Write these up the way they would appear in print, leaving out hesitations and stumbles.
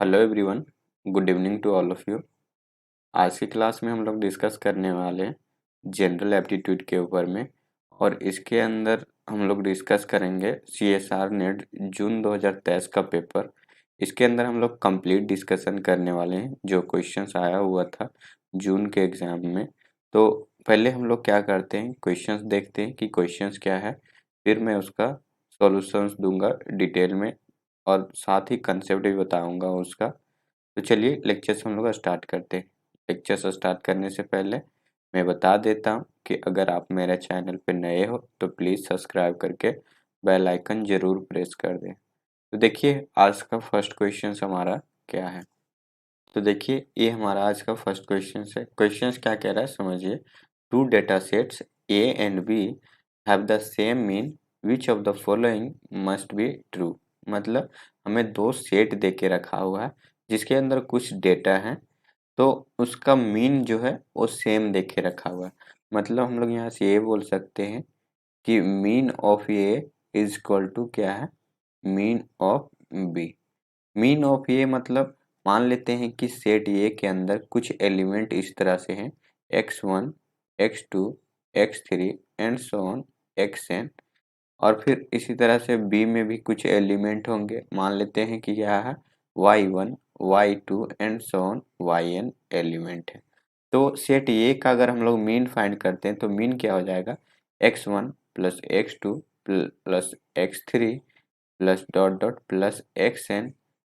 Hello everyone, good evening to all of you. आज की class में हम लोग डिस्कस करने वाले हैं जनरल एप्टीट्यूड के ऊपर में। और इसके अंदर हम लोग डिस्कस करेंगे सीएसआर नेट जून 2023 का पेपर। इसके अंदर हम लोग कंप्लीट डिस्कशन करने वाले हैं जो क्वेश्चंस आया हुआ था जून के एग्जाम में। तो पहले हम लोग क्या करते हैं, क्वेश्चंस देखते हैं कि क्वेश्चंस क्या है, फिर मैं उसका सॉल्यूशंस दूंगा डिटेल में और साथ ही कंसेप्ट भी बताऊंगा उसका। तो चलिए लेक्चर्स हम लोग स्टार्ट करते हैं। लेक्चर्स स्टार्ट करने से पहले मैं बता देता हूँ कि अगर आप मेरे चैनल पर नए हो तो प्लीज़ सब्सक्राइब करके बेल आइकन ज़रूर प्रेस कर दें। तो देखिए आज का फर्स्ट क्वेश्चन हमारा क्या है। तो देखिए ये हमारा आज का फर्स्ट क्वेश्चन है। क्वेश्चन क्या कह रहा है समझिए। Two data sets A and B have the same mean, which of the following must be true. मतलब हमें दो सेट दे के रखा हुआ है जिसके अंदर कुछ डेटा है, तो उसका मीन जो है वो सेम दे के रखा हुआ है। मतलब हम लोग यहाँ से ये बोल सकते हैं कि mean of A is equal to क्या है, mean of B. Mean of ये मतलब मान लेते हैं कि सेट ए के अंदर कुछ एलिमेंट इस तरह से हैं, x1 x2 x3 and so on xn। और फिर इसी तरह से बी में भी कुछ एलिमेंट होंगे, मान लेते हैं कि क्या है y1 y2 and so on yn element है। तो सेट ए का अगर हम लोग मीन फाइंड करते हैं तो मीन क्या हो जाएगा, x1 plus x2 plus x3 plus dot dot plus xn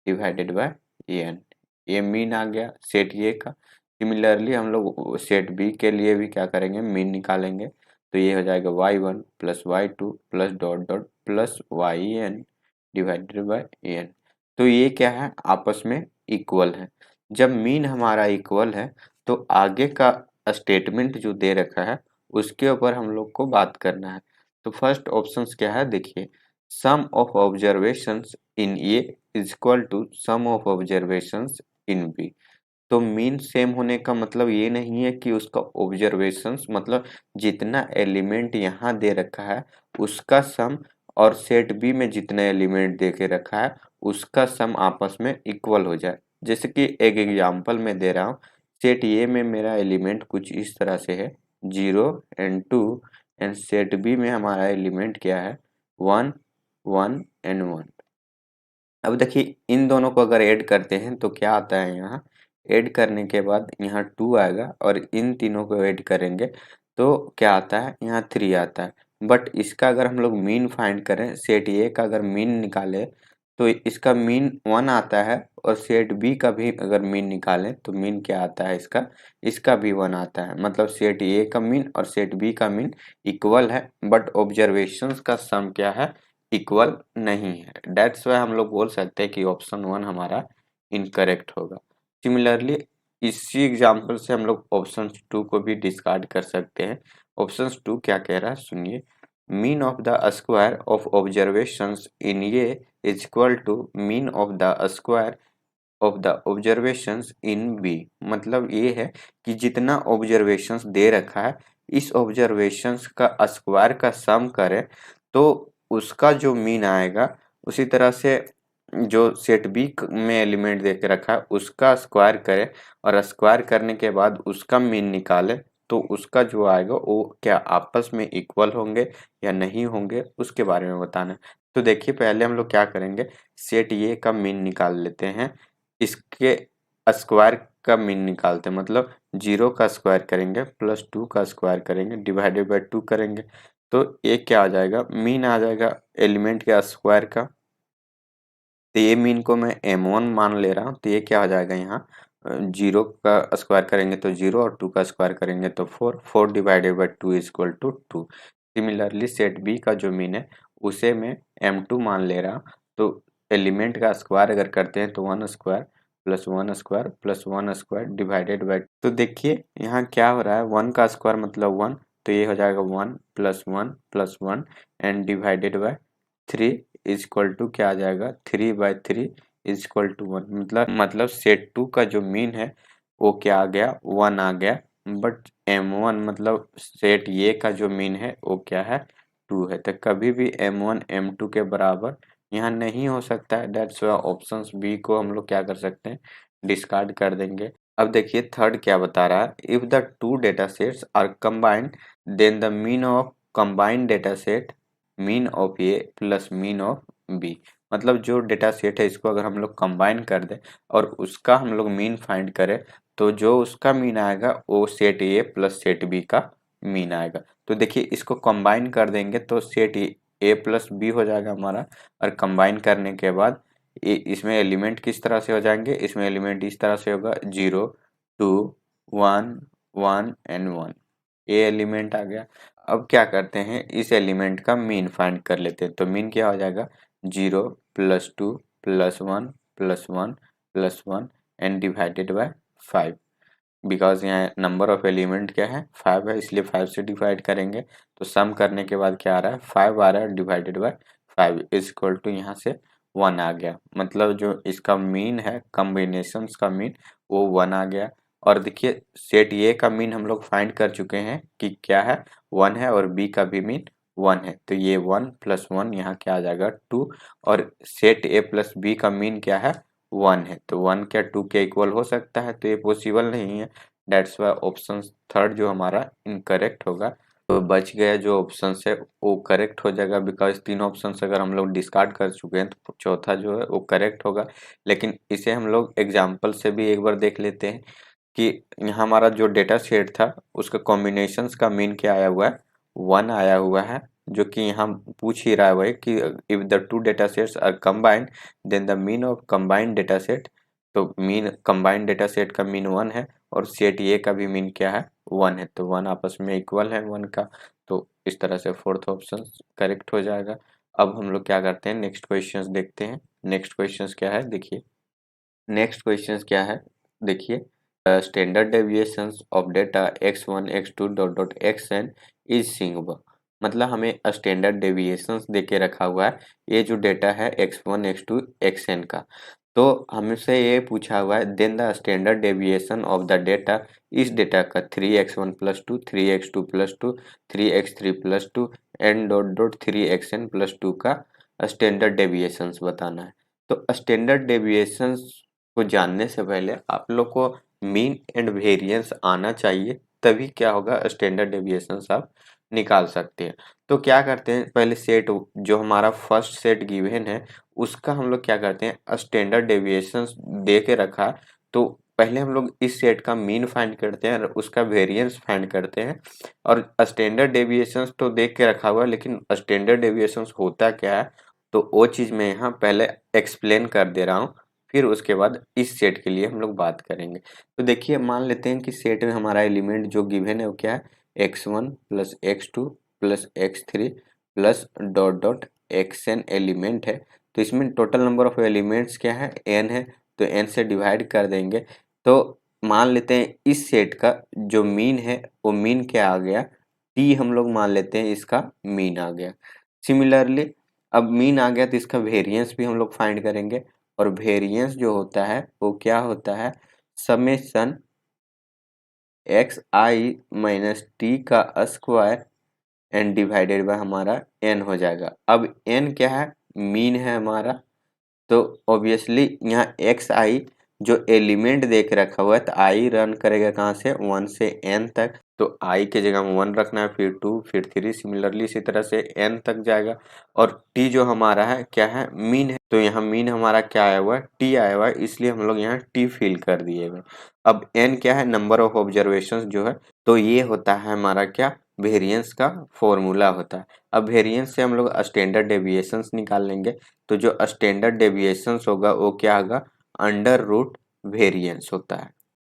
divided by N. ये मीन आ गया सेट ए का। सिमिलरली हम लोग सेट बी के लिए भी क्या करेंगे, मीन निकालेंगे। तो ये हो जाएगा y1 plus y2 plus dot dot plus yn divided by N. तो ये क्या है, आपस में इक्वल है। जब मीन हमारा इक्वल है तो आगे का स्टेटमेंट जो दे रखा है उसके ऊपर हम लोग को बात करना है। तो फर्स्ट ऑप्शन क्या है देखिए, sum of observations in A is equal to sum of observations in B. तो मीन सेम होने का मतलब ये नहीं है कि उसका ऑब्जर्वेशंस मतलब जितना एलिमेंट यहाँ दे रखा है उसका सम और सेट बी में जितना एलिमेंट दे के रखा है उसका सम आपस में इक्वल हो जाए। जैसे कि एक एग्जांपल मैं दे रहा हूँ, सेट ए में मेरा एलिमेंट कुछ इस तरह से है 0 एंड 2, एंड सेट बी में हमारा एलिमेंट क्या है 1 1 एंड 1। अब देखिए इन दोनों को अगर ऐड करते हैं तो क्या आता है, यहाँ ऐड करने के बाद यहाँ 2 आएगा और इन तीनों को ऐड करेंगे तो क्या आता है, यहाँ 3 आता है। बट इसका अगर हम लोग मीन फाइंड करें, सेट ए का अगर मीन निकाले तो इसका मीन 1 आता है, और सेट बी का भी अगर मीन निकालें तो मीन क्या आता है इसका, इसका भी 1 आता है। मतलब सेट ए का मीन और सेट बी का मीन इक्वल है, बट ऑब्जर्वेशंस का सम क्या है, इक्वल नहीं है। डेट्स वाई हम लोग बोल सकते हैं कि ऑप्शन 1 हमारा इनकरेक्ट होगा। सिमिलरली इसी एग्जांपल से हम लोग ऑप्शन 2 को भी डिस्कार्ड कर सकते हैं। ऑप्शन 2 क्या कह रहा है सुनिए, mean of the square of observations in A is equal to mean of the square of the observations in B. मतलब ये है कि जितना ऑब्जर्वेशंस दे रखा है इस ऑब्जर्वेशंस का स्क्वायर का सम करें तो उसका जो मीन आएगा, उसी तरह से जो सेट बी में एलिमेंट दे के रखा है उसका स्क्वायर करें और स्क्वायर करने के बाद उसका मीन निकालें तो उसका जो आएगा वो क्या आपस में इक्वल होंगे या नहीं होंगे उसके बारे में बताना है। तो देखिए पहले हम लोग क्या करेंगे, सेट ये का मीन निकाल लेते हैं, इसके स्क्वायर का मीन निकालते हैं। मतलब 0 का स्क्वायर करेंगे प्लस 2 का स्क्वायर करेंगे डिवाइडेड बाय 2 करेंगे तो ये क्या आ जाएगा, मीन आ जाएगा एलिमेंट के स्क्वायर का। तो ये मीन को मैं m1 मान ले रहा हूँ, तो ये क्या हो जाएगा यहाँ 0 का स्क्वायर करेंगे तो 0 और 2 का स्क्वायर करेंगे तो 4, 4 divided by 2 is equal to 2। Similarly set B का जो मीन है उसे मैं m2 मान ले रहा हूँ। तो एलिमेंट का स्क्वायर अगर करते हैं तो 1 square plus 1 square plus 1 square divided bye, तो देखिए यहाँ क्या हो रहा है, 1 का स्क्वायर मतलब 1, तो ये हो जाएगा 1 plus 1 and divided by 3 is equal to क्या आ जाएगा 3/3 इज इक्वल टू 1। मतलब सेट 2 का जो मीन है वो क्या आ गया 1 आ गया, बट m1 मतलब सेट ये का जो मीन है वो क्या है 2 है। तो कभी भी m1 m2 के बराबर यहाँ नहीं हो सकता है, दैट्स वाई ऑप्शन बी को हम लोग क्या कर सकते हैं, डिस्कार्ड कर देंगे। अब देखिए थर्ड क्या बता रहा है, if the two data sets are combined then the mean of combined data set mean of A plus mean of B. मतलब जो डेटा सेट है इसको अगर हम लोग कंबाइन कर दें और उसका हम लोग मीन फाइंड करें तो जो उसका मीन आएगा वो set A plus set B का मीन आएगा। तो देखिए इसको कंबाइन कर देंगे तो सेट ए प्लस बी हो जाएगा हमारा, और कंबाइन करने के बाद इसमें एलिमेंट किस तरह से हो जाएंगे, इसमें एलिमेंट इस तरह से होगा 0 2 1 1 एंड 1, ये एलिमेंट आ गया। अब क्या करते हैं, इस एलिमेंट का मीन फाइंड कर लेते हैं। तो मीन क्या हो जाएगा, 0 plus 2 plus 1 plus 1 plus 1 and divided by 5। Because यहाँ नंबर ऑफ एलिमेंट क्या है, 5 है, इसलिए 5 से डिवाइड करेंगे तो सम करने के बाद क्या आ रहा है, 5 आ रहा है divided by 5 is equal to यहाँ से 1 आ गया। मतलब जो इसका मीन है कॉम्बिनेशंस का मीन वो 1 आ गया। और देखिए सेट ए का मीन हम लोग फाइंड कर चुके हैं कि क्या है, 1 है, और बी का भी मीन 1 है, तो ये 1 प्लस 1 यहाँ क्या आ जाएगा 2। और सेट ए प्लस बी का मीन क्या है, 1 है, तो 1 क्या 2 के इक्वल हो सकता है, तो ये पॉसिबल नहीं है। दैट्स वाई ऑप्शन थर्ड जो हमारा इनकरेक्ट होगा। तो बच गया जो ऑप्शन है वो करेक्ट हो जाएगा, बिकॉज तीन ऑप्शन अगर हम लोग डिस्कार्ड कर चुके हैं तो चौथा जो है वो करेक्ट होगा। लेकिन इसे हम लोग एग्जाम्पल से भी एक बार देख लेते हैं कि यहाँ हमारा जो डेटा सेट था उसका कॉम्बिनेशंस का मीन क्या आया हुआ है, 1 आया हुआ है, जो कि यहाँ पूछ ही रहा है वही कि if the two data sets are combined then the mean of combined data set. तो मीन कंबाइंड डेटा सेट का मीन 1 है और सेट ए का भी मीन क्या है, 1 है, तो 1 आपस में इक्वल है 1 का। तो इस तरह से फोर्थ ऑप्शन करेक्ट हो जाएगा। अब हम लोग क्या करते हैं, नेक्स्ट क्वेश्चंस देखते हैं। नेक्स्ट क्वेश्चंस क्या है देखिए, नेक्स्ट क्वेश्चंस क्या है देखिए, standard deviations of data x1 x2 dot dot xn is sigma. मतलब हमें स्टैंडर्ड डेविएशंस दे के रखा हुआ है, ये जो डेटा है x1 x2 xn का, तो हमसे ये पूछा हुआ है then the standard deviation of the data, इस डेटा का 3x1 plus 2 3x2 plus 2 3x3 plus 2 and dot dot 3xn plus 2 का स्टैंडर्ड डेविएशंस बताना है। तो स्टैंडर्ड डेविएशंस को जानने से पहले आप लोग को मीन एंड वेरिएंस आना चाहिए, तभी क्या होगा, स्टैंडर्ड डेविएशंस आप निकाल सकते हैं। तो क्या करते हैं, पहले सेट जो हमारा फर्स्ट सेट गिवन है उसका हम लोग क्या करते हैं, स्टैंडर्ड डेविएशंस दे के रखा, तो पहले हम लोग इस सेट का मीन फाइंड करते हैं और उसका वेरिएंस फाइंड करते हैं। और स्टैंडर्ड डेविएशंस तो देख के रखा हुआ है, लेकिन स्टैंडर्ड डेविएशंस होता क्या है तो वो चीज़ मैं यहाँ पहले एक्सप्लेन कर दे रहा हूँ, फिर उसके बाद इस सेट के लिए हम लोग बात करेंगे। तो देखिए मान लेते हैं कि सेट में हमारा एलिमेंट जो गिवन है वो क्या है, x1 plus x2 plus x3 plus dot dot xn element है। तो इसमें टोटल नंबर ऑफ एलिमेंट्स क्या है, n है, तो n से डिवाइड कर देंगे। तो मान लेते हैं इस सेट का जो मीन है वो मीन क्या आ गया, t हम लोग मान लेते हैं इसका मीन आ गया। सिमिलरली अब मीन आ गया तो इसका वेरिएंस भी हम लोग फाइंड करेंगे, और वेरिएंस जो होता है वो क्या होता है, summation x I minus T का स्क्वायर एंड डिवाइडेड बाय हमारा एन हो जाएगा। अब एन क्या है, मीन है हमारा, तो ऑब्वियसली यहाँ एक्स आई जो एलिमेंट देख रखा हुआ है तो आई रन करेगा कहाँ से, 1 से n तक, तो आई के जगह में 1 रखना है, फिर 2 फिर 3, सिमिलरली इसी तरह से n तक जाएगा। और t जो हमारा है क्या है, मीन है, तो यहाँ मीन हमारा क्या आया हुआ है, t आया हुआ है, इसलिए हम लोग यहाँ t फिल कर दिए हुए। अब n क्या है, नंबर ऑफ ऑब्जर्वेशन जो है, तो ये होता है हमारा क्या, वेरिएंस का फॉर्मूला होता है। अब वेरिएंस से हम लोग स्टैंडर्ड डेविएशंस निकाल लेंगे, तो जो स्टैंडर्ड डेविएशंस होगा वो क्या होगा, अंडर रूट वेरिएंस होता है।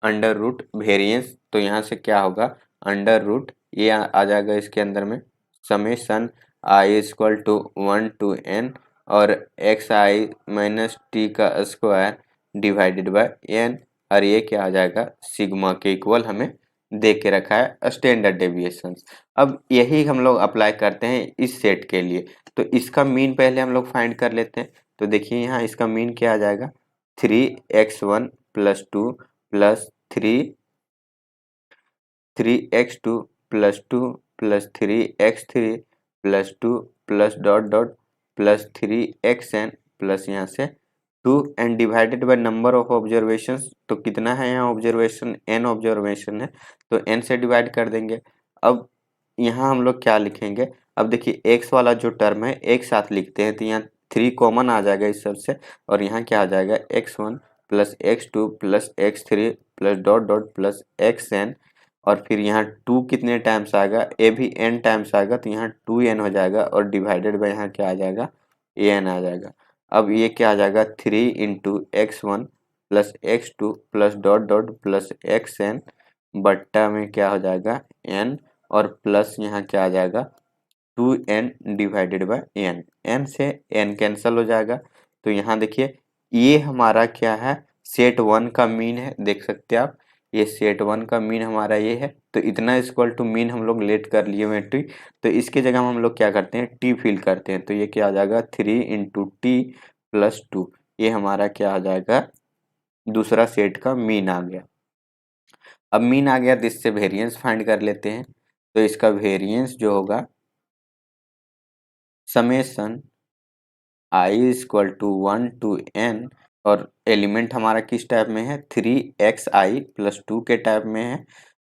अंडर रूट वेरिएंस, तो यहाँ से क्या होगा, अंडर रूट ये आ जाएगा इसके अंदर में, summation I equal to 1 to n और एक्स आई माइनस टी का स्क्वायर डिवाइडेड बाय n, और ये क्या आ जाएगा, सिग्मा के इक्वल हमें दे के रखा है स्टैंडर्ड डेविएशंस। अब यही हम लोग अप्लाई करते हैं इस सेट के लिए। तो इसका मीन पहले हम लोग फाइंड कर लेते हैं। तो देखिए यहाँ इसका मीन क्या आ जाएगा, 3x1 plus 2 plus 3x2 plus 2 plus 3x3 plus 2 plus dot dot plus 3xn plus यहाँ से 2n divided by number of observations. तो कितना है यहाँ ऑब्जर्वेशन, n ऑब्जर्वेशन है तो n से डिवाइड कर देंगे। अब यहाँ हम लोग क्या लिखेंगे, अब देखिए x वाला जो टर्म है एक साथ लिखते हैं तो यहाँ 3 कॉमन आ जाएगा इस सब से, और यहाँ क्या आ जाएगा x1 plus x2 plus x3 plus dot dot plus xn, और फिर यहाँ 2 कितने टाइम्स आएगा, ए भी n टाइम्स आएगा तो यहाँ 2n हो जाएगा, और डिवाइडेड बाय यहाँ क्या आ जाएगा, an आ जाएगा। अब ये क्या आ जाएगा 3 into x1 plus x2 plus dot dot plus xn बट्टा में क्या हो जाएगा n, और प्लस यहाँ क्या आ जाएगा 2n divided by n, n से n कैंसिल हो जाएगा। तो यहाँ देखिए ये हमारा क्या है, सेट 1 का मीन है, देख सकते हैं आप, ये सेट 1 का मीन हमारा ये है। तो इतना इक्वल टू मीन हम लोग लेट कर लिए मैट्रिक, तो इसके जगह हम लोग क्या करते हैं, टी फिल करते हैं। तो ये क्या आ जाएगा 3 इंटू टी प्लस 2, ये हमारा क्या आ जाएगा, दूसरा सेट का मीन आ गया। अब मीन आ गया तो इससे वेरिएंस फाइंड कर लेते हैं। तो इसका वेरिएंस जो होगा summation i equal to 1 to n, और एलिमेंट हमारा किस टाइप में है, 3xi प्लस 2 के टाइप में है।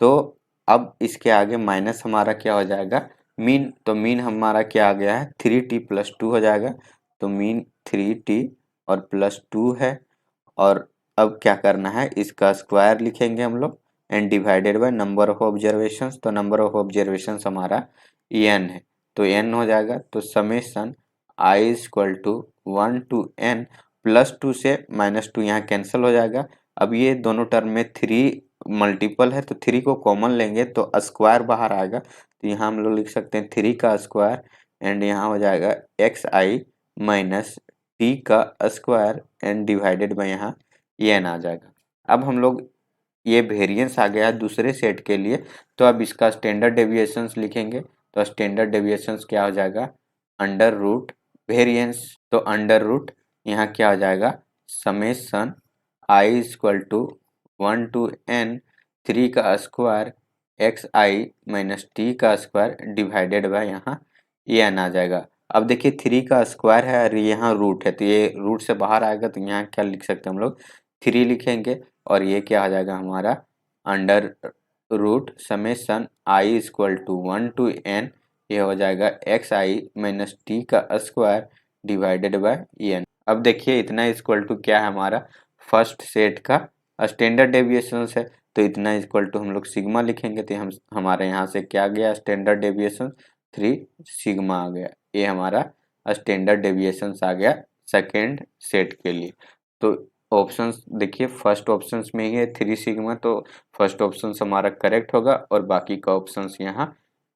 तो अब इसके आगे माइनस हमारा क्या हो जाएगा, मीन, तो मीन हमारा क्या आ गया है 3t प्लस 2 हो जाएगा। तो मीन 3t और प्लस 2 है, और अब क्या करना है, इसका स्क्वायर लिखेंगे हम लोग and divided by number of observations. तो नंबर ऑफ ऑब्जर्वेशंस हमारा n है तो n हो जाएगा। तो summation i equal to 1 to n plus 2 से माइनस 2 यहाँ कैंसिल हो जाएगा। अब ये दोनों टर्म में 3 मल्टीपल है तो 3 को कॉमन लेंगे तो स्क्वायर बाहर आएगा। तो यहाँ हम लोग लिख सकते हैं 3 का स्क्वायर एंड यहाँ हो जाएगा xi माइनस टी का स्क्वायर एंड डिवाइडेड बाय यहाँ n आ जाएगा। अब हम लोग ये वेरिएंस आ गया दूसरे सेट के लिए, तो अब इसका स्टैंडर्ड डेविएशंस लिखेंगे। तो स्टैंडर्ड डेविएशंस क्या हो जाएगा, अंडर रूट वेरिएंस। तो अंडर रूट यहाँ क्या हो जाएगा, summation i equal to 1 to n 3 का स्क्वायर xi माइनस टी का स्क्वायर डिवाइडेड बाय यहाँ n आ जाएगा। अब देखिए 3 का स्क्वायर है और यहाँ रूट है, तो ये रूट से बाहर आएगा तो यहाँ क्या लिख सकते हैं हम लोग, 3 लिखेंगे, और ये क्या आ जाएगा हमारा under root summation i equal to 1 to n, ये हो जाएगा xi माइनस टी का स्क्वायर डिवाइडेड बाय n। अब देखिए इतना इक्वल टू क्या है हमारा, फर्स्ट सेट का स्टैंडर्ड डेविएशन है, तो इतना इक्वल टू हम लोग सिग्मा लिखेंगे। तो हम हमारे यहाँ से क्या गया, स्टैंडर्ड डेविएशन 3 सिग्मा आ गया। ये हमारा स्टैंडर्ड डेविएशन आ गया सेकेंड सेट के लिए। तो ऑप्शंस देखिए फर्स्ट ऑप्शंस में ही है 3 सिग्मा, तो फर्स्ट ऑप्शन हमारा करेक्ट होगा और बाकी का ऑप्शंस यहाँ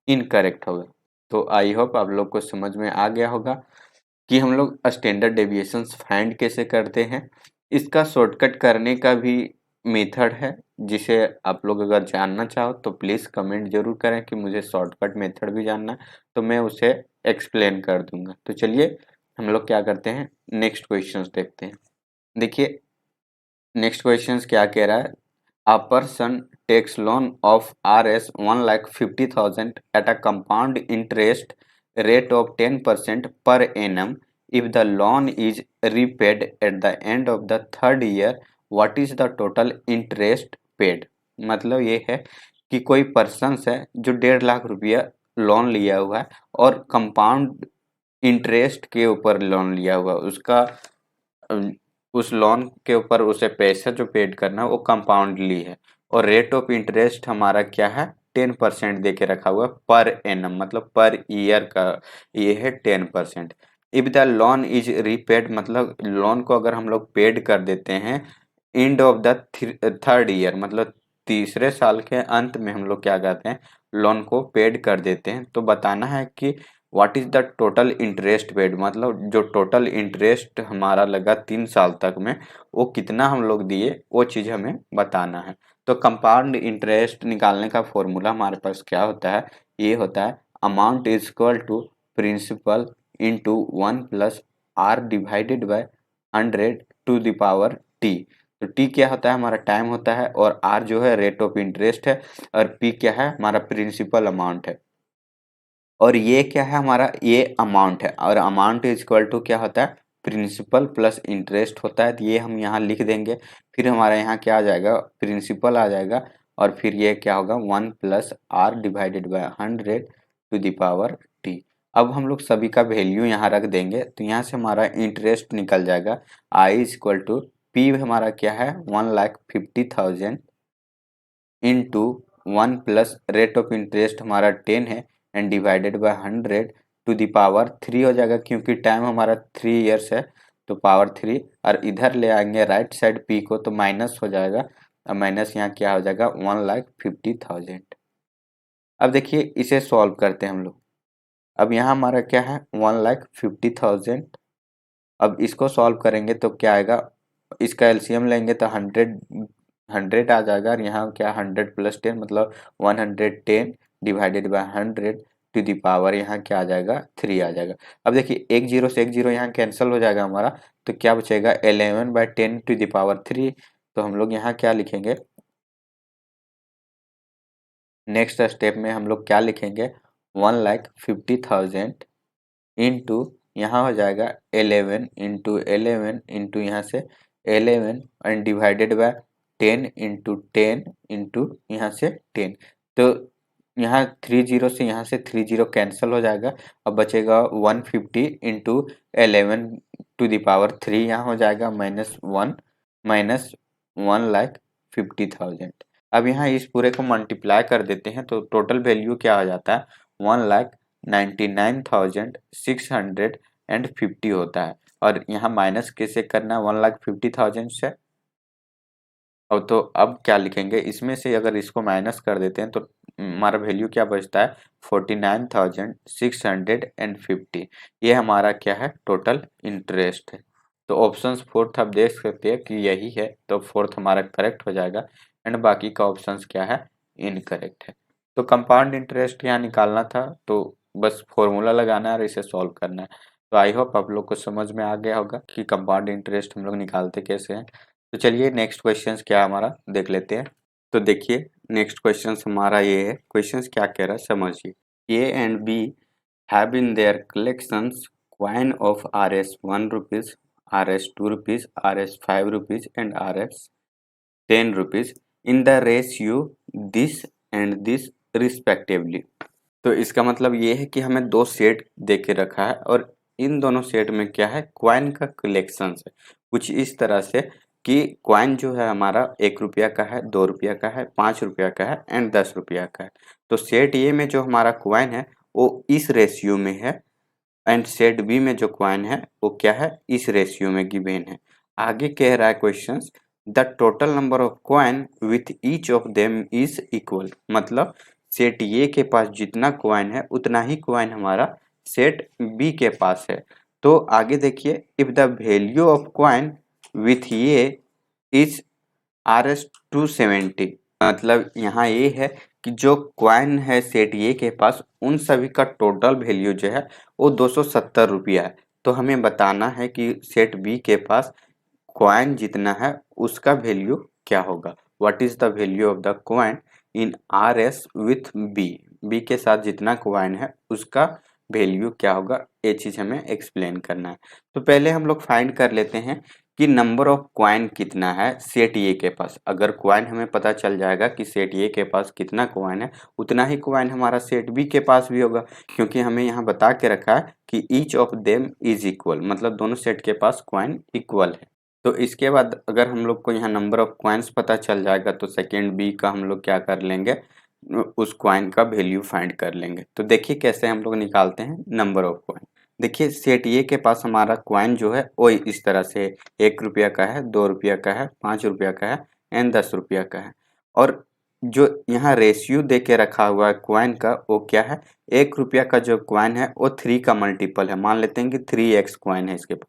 इनकरेक्ट होगा। तो आई होप आप लोग को समझ में आ गया होगा कि हम लोग स्टैंडर्ड डेविएशंस फाइंड कैसे करते हैं। इसका शॉर्टकट करने का भी मेथड है, जिसे आप लोग अगर जानना चाहो तो प्लीज़ कमेंट जरूर करें कि मुझे शॉर्टकट मेथड भी जानना है, तो मैं उसे एक्सप्लेन कर दूंगा। तो चलिए हम लोग क्या करते हैं, नेक्स्ट क्वेश्चंस देखते हैं। देखिए नेक्स्ट क्वेश्चंस क्या कह रहा है, a person takes loan of Rs 1,50,000 at a compound interest rate of 10% per annum. If the loan is repaid at the end of the third year, what is the total interest paid? मतलब ये है कि कोई person है जो 1.5 लाख रुपया loan लिया हुआ है और कंपाउंड इंटरेस्ट के ऊपर लोन लिया हुआ है, उसका उस लोन के ऊपर उसे पैसा जो पेड करना है वो कंपाउंडली है, और रेट ऑफ इंटरेस्ट हमारा क्या है 10% दे के रखा हुआ है पर एनम, मतलब पर ईयर का ये है 10%। If the loan is repaid, मतलब लोन को अगर हम लोग पेड कर देते हैं end of the third year, मतलब तीसरे साल के अंत में हम लोग क्या कहते हैं लोन को पेड कर देते हैं, तो बताना है कि what is the total interest paid, मतलब जो टोटल इंटरेस्ट हमारा लगा 3 साल तक में वो कितना हम लोग दिए, वो चीज़ हमें बताना है। तो कंपाउंड इंटरेस्ट निकालने का फॉर्मूला हमारे पास क्या होता है, ये होता है amount is equal to principal into 1 plus R divided by 100 to the power T. तो टी क्या होता है, हमारा टाइम होता है, और आर जो है रेट ऑफ इंटरेस्ट है, और पी क्या है, हमारा प्रिंसिपल अमाउंट है। और ये क्या है हमारा, ये अमाउंट है, और अमाउंट इज इक्वल टू क्या होता है, प्रिंसिपल प्लस इंटरेस्ट होता है। तो ये हम यहाँ लिख देंगे, फिर हमारा यहाँ क्या आ जाएगा, प्रिंसिपल आ जाएगा, और फिर ये क्या होगा, 1 + r divided by 100 to the power t। अब हम लोग सभी का वैल्यू यहाँ रख देंगे, तो यहाँ से हमारा इंटरेस्ट निकल जाएगा, I is equal to P हमारा क्या है, 1,50,000 into 1 plus rate of interest हमारा 10 है and divided by 100 to the power 3 हो जाएगा, क्योंकि टाइम हमारा 3 इयर्स है तो पावर 3, और इधर ले आएंगे राइट साइड पी को तो माइनस हो जाएगा, और माइनस यहाँ क्या हो जाएगा, 1,50,000। अब देखिए इसे सॉल्व करते हैं हम लोग। अब यहाँ हमारा क्या है, 1,50,000। अब इसको सॉल्व करेंगे तो क्या आएगा, इसका एलसीएम लेंगे तो 100 आ जाएगा, और यहाँ क्या 100 + 10 मतलब 110 divided by 100 to the power यहाँ क्या आ जाएगा, 3 आ जाएगा। अब देखिए एक जीरो से एक जीरो यहाँ कैंसिल हो जाएगा हमारा, तो क्या बचेगा, 11/10 टू द पावर 3। तो हम लोग यहाँ क्या लिखेंगे, नेक्स्ट स्टेप में हम लोग क्या लिखेंगे, 1,50,000 इंटू यहाँ हो जाएगा 11 इंटू 11 इंटू यहाँ से 11 and divided bye 10 into 10 into यहाँ से 10। तो यहाँ 30 से यहाँ से 30 कैंसिल हो जाएगा, अब बचेगा 150 इंटू 11 टू द पावर 3 यहाँ हो जाएगा -1 माइनस 1,50,000। अब यहाँ इस पूरे को मल्टीप्लाई कर देते हैं तो टोटल वैल्यू क्या हो जाता है, 1,99,650 होता है। और यहाँ माइनस कैसे करना है 1,50,000 से, और तो अब क्या लिखेंगे, इसमें से अगर इसको माइनस कर देते हैं तो हमारा वैल्यू क्या बचता है, 49,650। ये हमारा क्या है, टोटल इंटरेस्ट है। तो ऑप्शंस फोर्थ आप देख सकते हैं कि यही है, तो फोर्थ हमारा करेक्ट हो जाएगा, एंड बाकी का ऑप्शंस क्या है, इनकरेक्ट है। तो कंपाउंड इंटरेस्ट यहाँ निकालना था, तो बस फॉर्मूला लगाना है और इसे सॉल्व करना है। तो आई होप आप लोग को समझ में आ गया होगा कि कंपाउंड इंटरेस्ट हम लोग निकालते कैसे हैं। तो चलिए नेक्स्ट क्वेश्चन क्या हमारा देख लेते हैं। तो देखिए नेक्स्ट क्वेश्चन हमारा ये है, क्वेश्चन क्या कह रहा है समझिए। A and B have in their collections coin of Rs 1 rupees, Rs 2 rupees, Rs 5 rupees and Rs 10 rupees in the ratio this and this respectively. तो इसका मतलब ये है कि हमें दो सेट दे के रखा है, और इन दोनों सेट में क्या है, क्वाइन का कलेक्शन है कुछ इस तरह से कि क्वाइन जो है हमारा 1 रुपया का है, 2 रुपया का है, 5 रुपया का है एंड 10 रुपया का है। तो सेट ए में जो हमारा क्वाइन है वो इस रेशियो में है, एंड सेट बी में जो क्वाइन है वो क्या है, इस रेशियो में गिवन है। आगे कह रहा है question, the total number of coin with each of them is equal, मतलब सेट ए के पास जितना क्वाइन है उतना ही क्वाइन हमारा सेट बी के पास है। तो आगे देखिए, if the value of coin with A is Rs 270, मतलब यहाँ ये है कि जो क्वाइन है सेट ए के पास उन सभी का टोटल वैल्यू जो है वो 270 रुपया है। तो हमें बताना है कि सेट बी के पास क्वाइन जितना है उसका वैल्यू क्या होगा, what is the value of the coin in Rs with B, B के साथ जितना क्वाइन है उसका वैल्यू क्या होगा, ये चीज हमें एक्सप्लेन करना है। तो पहले हम लोग फाइंड कर लेते हैं कि नंबर ऑफ क्वाइन कितना है सेट ए के पास। अगर क्वाइन हमें पता चल जाएगा कि सेट ए के पास कितना क्वाइन है, उतना ही क्वाइन हमारा सेट बी के पास भी होगा, क्योंकि हमें यहाँ बता के रखा है कि each of them is equal, मतलब दोनों सेट के पास क्वाइन इक्वल है। तो इसके बाद अगर हम लोग को यहाँ नंबर ऑफ क्वाइंस पता चल जाएगा तो सेकेंड बी का हम लोग क्या कर लेंगे, उस क्वाइन का वैल्यू फाइंड कर लेंगे। तो देखिए कैसे हम लोग निकालते हैं नंबर ऑफ क्वाइन। देखिए सेट ए के पास हमारा क्वाइन जो है वो इस तरह से 1 रुपया का है, 2 रुपया का है, 5 रुपया का है एंड 10 रुपया का है। और जो यहाँ रेशियो दे के रखा हुआ है क्वाइन का वो क्या है, 1 रुपया का जो क्वाइन है वो 3 का मल्टीपल है, मान लेते हैं कि 3x क्वाइन है इसके पास।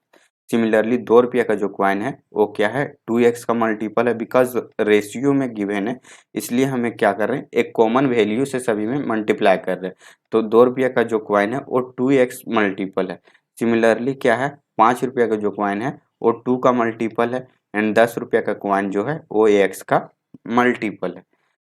सिमिलरली 2 रुपया का जो क्वाइन है वो क्या है, 2x का मल्टीपल है, बिकॉज रेशियो में गिवन है इसलिए हमें क्या कर रहे हैं, एक कॉमन वैल्यू से सभी में मल्टीप्लाई कर रहे हैं। तो 2 रुपया का जो क्वाइन है वो 2x मल्टीपल है। सिमिलरली क्या है, 5 रुपया का जो क्वाइन है वो 2 का मल्टीपल है, एंड 10 रुपया का क्वाइन जो है वो x का मल्टीपल है।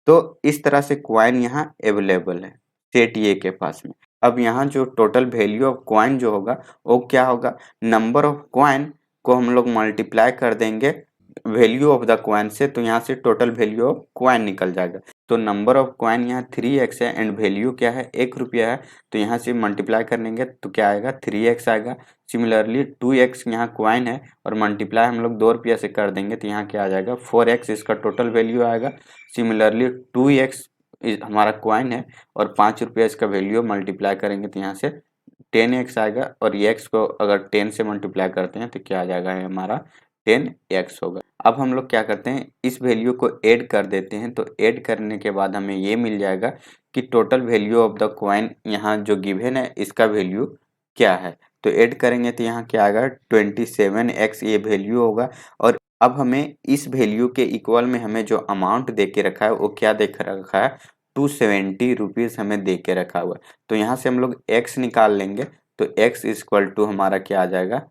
तो इस तरह से क्वाइन यहाँ अवेलेबल है सेट ए के पास में। अब यहाँ जो टोटल वैल्यू ऑफ कॉइन जो होगा वो क्या होगा, नंबर ऑफ कॉइन को हम लोग मल्टीप्लाई कर देंगे वैल्यू ऑफ द कॉइन से, तो यहाँ से टोटल वैल्यू ऑफ कॉइन निकल जाएगा। तो नंबर ऑफ कॉइन यहाँ 3x है एंड वैल्यू क्या है, 1 रुपया है, तो यहाँ से मल्टीप्लाई करेंगे तो क्या आएगा, 3x आएगा। सिमिलरली 2x यहाँ कॉइन है और मल्टीप्लाई हम लोग 2 रुपया से कर देंगे तो यहाँ क्या आ जाएगा, 4x इसका टोटल वैल्यू आएगा। सिमिलरली 2x हमारा कॉइन है और 5 रुपया इसका वैल्यू मल्टीप्लाई करेंगे तो यहाँ से 10x आएगा, और ये x को अगर 10 से मल्टीप्लाई करते हैं तो क्या आ जाएगा, हमारा 10x होगा। अब हम लोग क्या करते हैं, इस वैल्यू को ऐड कर देते हैं, तो ऐड करने के बाद हमें ये मिल जाएगा कि total value of the coin यहाँ जो गिवन है इसका वैल्यू क्या है। तो ऐड करेंगे तो यहाँ क्या आएगा, 27x ये वैल्यू होगा। और अब हमें इस वैल्यू के इक्वल में हमें जो अमाउंट दे के रखा है वो क्या दे के रखा है, 270 रुपीज़ हमें दे के रखा हुआ है। तो यहाँ से हम लोग x निकाल लेंगे तो x इक्वल टू हमारा क्या आ जाएगा,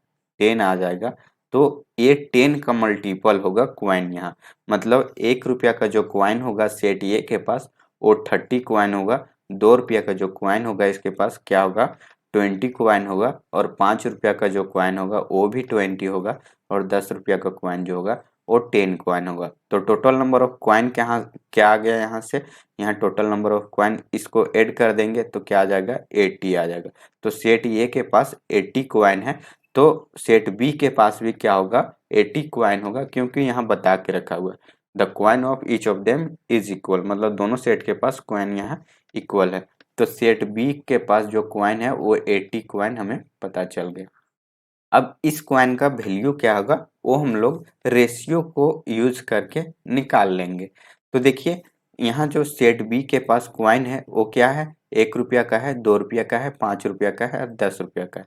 10 आ जाएगा। तो ये 10 का मल्टीपल होगा कॉइन यहाँ, मतलब 1 रुपया का जो कॉइन होगा सेट ए के पास वो 30 कॉइन होगा। 2 रुपया का जो कॉइन होगा इसके पास क्या होगा, 20 कॉइन होगा। और 5 रुपया का जो कॉइन होगा वो भी 20 होगा। और 10 रुपया का कॉइन जो होगा वो 10 कॉइन होगा। तो टोटल नंबर ऑफ कॉइन क्या आ गया यहाँ से, यहाँ टोटल नंबर ऑफ कॉइन इसको ऐड कर देंगे तो क्या आ जाएगा, 80 आ जाएगा। तो सेट ए के पास 80 कॉइन है, तो सेट बी के पास भी क्या होगा, 80 कॉइन होगा, क्योंकि यहाँ बता के रखा हुआ है the coin of each of them is equal, मतलब दोनों सेट के पास कॉइन यहाँ इक्वल है। तो सेट बी के पास जो कॉइन है वो 80 कॉइन हमें पता चल गया। अब इस कॉइन का वैल्यू क्या होगा वो हम लोग रेशियो को यूज करके निकाल लेंगे। तो देखिए यहाँ जो सेट बी के पास कॉइन है वो क्या है, 1 रुपया का है, 2 रुपया का है, 5 रुपया का है और 10 रुपया का है।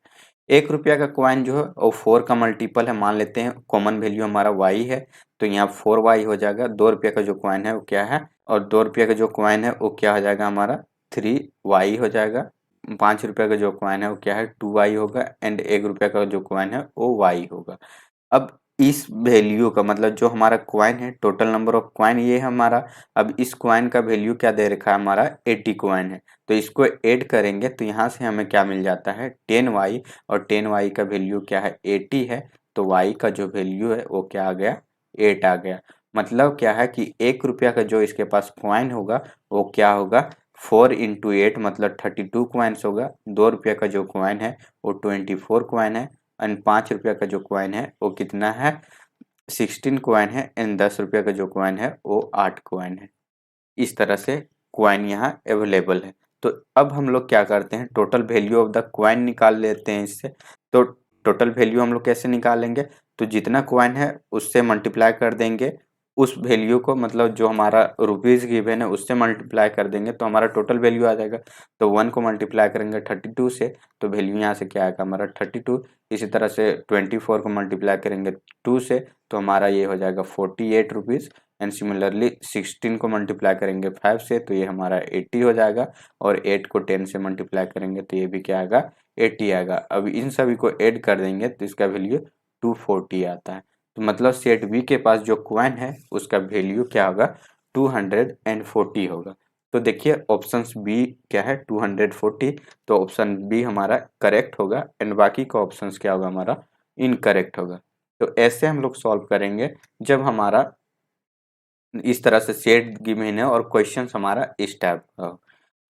1 रुपया का कॉइन जो है वो 4 का मल्टीपल है, मान लेते हैं कॉमन वैल्यू हमारा y है, तो यहाँ 4y हो जाएगा। 2 रुपया का जो कॉइन है वो क्या है, और 2 रुपया का जो कॉइन है वो क्या हो जाएगा हमारा, 3y हो जाएगा। 5 रुपया का जो कॉइन है वो क्या है, 2y होगा। एंड 1 रुपया का जो कॉइन है वो y होगा। अब इस वैल्यू का मतलब जो हमारा कॉइन है, टोटल नंबर ऑफ कॉइन ये है हमारा। अब इस कॉइन का वैल्यू क्या दे रखा है हमारा, 80 कॉइन है। तो इसको ऐड करेंगे तो यहाँ से हमें क्या मिल जाता है, 10y। और 10y का वैल्यू क्या है, 80 है। तो y का जो वैल्यू है वो क्या आ गया, 8 आ गया। मतलब क्या है कि 1 रुपया का जो इसके पास कॉइन होगा वो क्या होगा, 4 इंटू 8 मतलब 32 कॉइन्स होगा। 2 रुपया का जो कॉइन है वो 24 कॉइन है। एंड 5 रुपया का जो कॉइन है वो कितना है, 16 कॉइन है। एंड 10 रुपया का जो कॉइन है वो 8 कॉइन है। इस तरह से कॉइन यहाँ अवेलेबल है। तो अब हम लोग क्या करते हैं, total value of the coin निकाल लेते हैं इससे। तो टोटल वैल्यू हम लोग कैसे निकालेंगे, तो जितना कॉइन है उससे मल्टीप्लाई कर देंगे उस वैल्यू को, मतलब जो हमारा रुपीज़ गिवन है उससे मल्टीप्लाई कर देंगे तो हमारा टोटल वैल्यू आ जाएगा। तो 1 को मल्टीप्लाई करेंगे 32 से तो वैल्यू यहाँ से क्या आएगा हमारा 32। इसी तरह से 24 को मल्टीप्लाई करेंगे 2 से तो हमारा ये हो जाएगा 48 रुपीज़। एंड सिमिलरली 16 को मल्टीप्लाई करेंगे 5 से तो ये हमारा 80 हो जाएगा। और 8 को 10 से मल्टीप्लाई करेंगे तो ये भी क्या आएगा, 80 आएगा। अब इन सभी को ऐड कर देंगे तो इसका वैल्यू 240 आता है। तो मतलब सेट बी के पास जो कॉइन है उसका वैल्यू क्या होगा, 240 होगा। तो देखिए ऑप्शन बी क्या है, 240। तो ऑप्शन बी हमारा करेक्ट होगा एंड बाकी का ऑप्शंस क्या होगा हमारा इनकरेक्ट होगा। तो ऐसे हम लोग सॉल्व करेंगे जब हमारा इस तरह से सेट गिवन है और क्वेश्चंस हमारा इस टाइप का हो।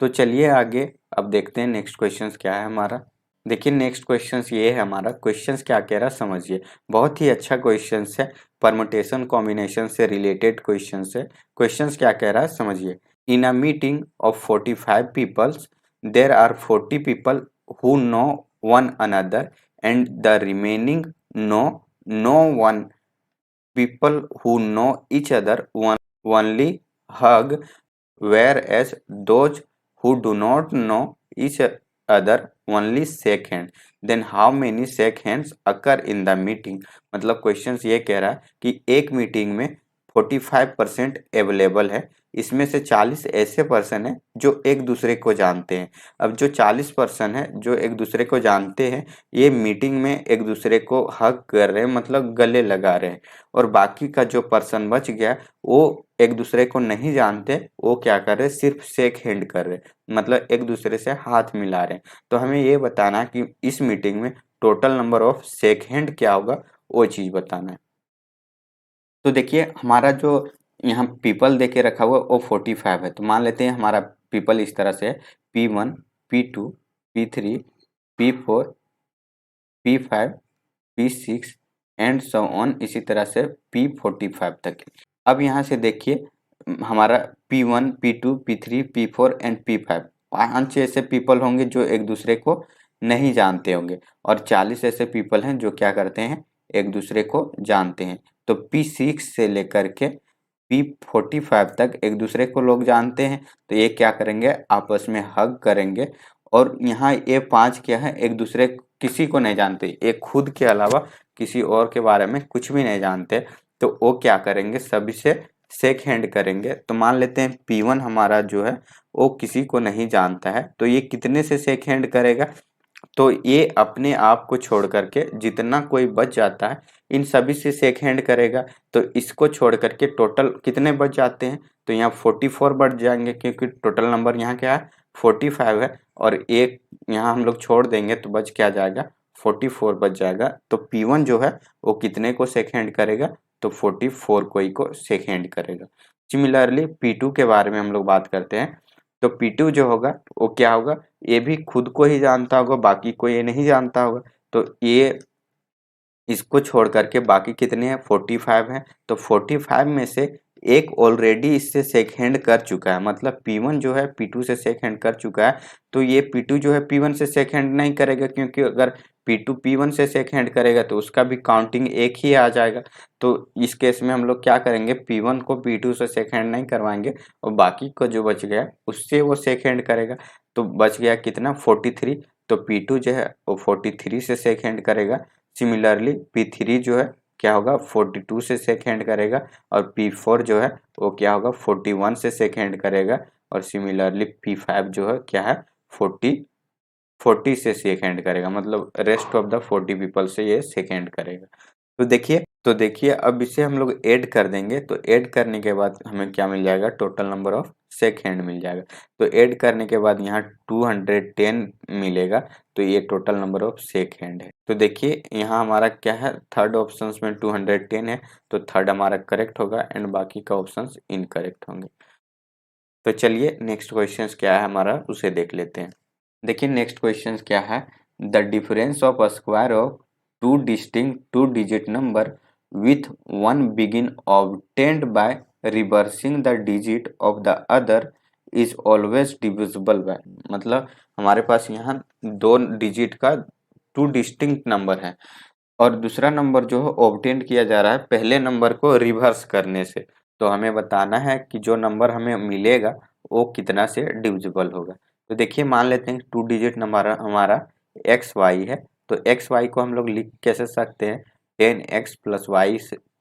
तो चलिए आगे अब देखते हैं नेक्स्ट क्वेश्चंस क्या है हमारा। देखिए नेक्स्ट क्वेश्चंस ये है हमारा, क्वेश्चंस क्या कह रहा है समझिए, बहुत ही अच्छा क्वेश्चंस है, परमुटेशन कॉम्बिनेशन से रिलेटेड क्वेश्चंस है। क्वेश्चंस क्या कह रहा है समझिए, in a meeting of 45 peoples there are 40 people who know one another and the remaining no one people who know each other only hug, whereas those who do not know each other only shake hand. Then how many shake hands occur in the meeting? मतलब question ये कह रहा है कि एक meeting में 45% available है। इसमें से 40 ऐसे पर्सन हैं जो एक दूसरे को जानते हैं। अब जो 40% है जो एक दूसरे को जानते हैं, ये मीटिंग में एक दूसरे को हग कर रहे हैं, मतलब गले लगा रहे हैं। और बाकी का जो पर्सन बच गया वो एक दूसरे को नहीं जानते, वो क्या कर रहे हैं, सिर्फ शेक हैंड कर रहे हैं, मतलब एक दूसरे से हाथ मिला रहे हैं। तो हमें ये बताना है कि इस मीटिंग में total number of shake hand क्या होगा, वो चीज़ बताना है। तो देखिए हमारा जो यहाँ पीपल दे के रखा हुआ है वो 45 है। तो मान लेते हैं हमारा पीपल इस तरह से है, P1, P2, P3, P4, P5, P6 and so on, इसी तरह से P45 तक। अब यहाँ से देखिए हमारा P1, P2, P3, P4 and P5 5 ऐसे पीपल होंगे जो एक दूसरे को नहीं जानते होंगे, और 40 ऐसे पीपल हैं जो क्या करते हैं, एक दूसरे को जानते हैं। तो P6 से लेकर के P45 तक एक दूसरे को लोग जानते हैं, तो ये क्या करेंगे, आपस में हग करेंगे। और यहाँ ये 5 क्या है, एक दूसरे किसी को नहीं जानते, ये खुद के अलावा किसी और के बारे में कुछ भी नहीं जानते। तो वो क्या करेंगे, सभी से शेक हैंड करेंगे। तो मान लेते हैं P1 हमारा जो है वो किसी को नहीं जानता है, तो ये कितने से शेक हैंड करेगा, तो ये अपने आप को छोड़ करके जितना कोई बच जाता है इन सभी से शेक हैंड करेगा। तो इसको छोड़ करके टोटल कितने बच जाते हैं, तो यहाँ 44 बढ़ जाएंगे, क्योंकि टोटल नंबर यहाँ क्या है, 45 है। और एक यहाँ हम लोग छोड़ देंगे तो बच क्या जाएगा, 44 बच जाएगा। तो P1 जो है वो कितने को शेक हैंड करेगा, तो 44 कोई को शेक हैंड करेगा। सिमिलरली P2 के बारे में हम लोग बात करते हैं। तो P2 जो होगा वो क्या होगा, ये भी खुद को ही जानता होगा, बाकी को ये नहीं जानता होगा। तो ये इसको छोड़ करके बाकी कितने हैं, 45 हैं। तो 45 में से एक ऑलरेडी इससे शेक हैंड कर चुका है, मतलब P1 जो है P2 से शेक हैंड कर चुका है। तो ये P2 जो है P1 से शेक हैंड नहीं करेगा, क्योंकि अगर P2 P1 से शेक हैंड करेगा तो उसका भी काउंटिंग एक ही आ जाएगा। तो इस केस में हम लोग क्या करेंगे, P1 को P2 से शेक हैंड नहीं करवाएंगे, और बाकी को जो बच गया उससे वो शेक हैंड करेगा। तो बच गया कितना, 43। तो P2 जो है वो 43 से शेक हैंड करेगा। सिमिलरली P3 जो है क्या होगा, 42 से शेक हैंड करेगा। और P4 जो है वो क्या होगा, 41 से शेक हैंड करेगा। और सिमिलरली P5 जो है क्या है, 40 से शेक हैंड करेगा, मतलब रेस्ट ऑफ द 40 पीपल से ये शेक हैंड करेगा। तो देखिए अब इसे हम लोग ऐड कर देंगे। तो ऐड करने के बाद हमें क्या मिल जाएगा, total number of shake hand मिल जाएगा। तो ऐड करने के बाद यहाँ 210 मिलेगा। तो ये total number of shake hand है। तो देखिए यहाँ हमारा क्या है, थर्ड ऑप्शन में 210 है, तो थर्ड हमारा करेक्ट होगा एंड बाकी का ऑप्शन इनकरेक्ट होंगे। तो चलिए नेक्स्ट क्वेश्चन क्या है हमारा, उसे देख लेते हैं। देखिए नेक्स्ट क्वेश्चन क्या है, the difference of square of two distinct two digit number with one begin obtained by reversing the digit of the other is always divisible by. मतलब हमारे पास यहाँ दो डिजिट का टू डिस्टिंक्ट नंबर है, और दूसरा नंबर जो है ऑब्टेन किया जा रहा है पहले नंबर को रिवर्स करने से। तो हमें बताना है कि जो नंबर हमें मिलेगा वो कितना से डिविजिबल होगा। तो देखिए मान लेते हैं 2 डिजिट नंबर हमारा एक्स वाई है। तो एक्स वाई को हम लोग लिख कैसे सकते हैं, 10x प्लस वाई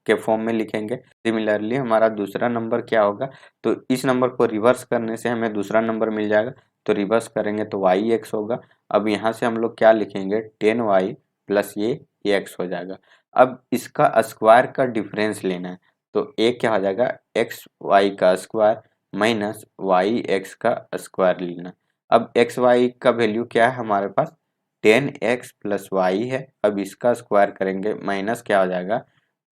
के फॉर्म में लिखेंगे। सिमिलरली हमारा दूसरा नंबर क्या होगा, तो इस नंबर को रिवर्स करने से हमें दूसरा नंबर मिल जाएगा। तो रिवर्स करेंगे तो वाई एक्स होगा। अब यहाँ से हम लोग क्या लिखेंगे, 10y प्लस ये एक्स हो जाएगा। अब इसका स्क्वायर का डिफरेंस लेना है। तो ए क्या हो जाएगा, एक्स वाई का स्क्वायर माइनस वाई एक्स का स्क्वायर लेना। अब एक्स वाई का वैल्यू क्या है हमारे पास, 10x प्लस वाई है। अब इसका स्क्वायर करेंगे, माइनस क्या हो जाएगा,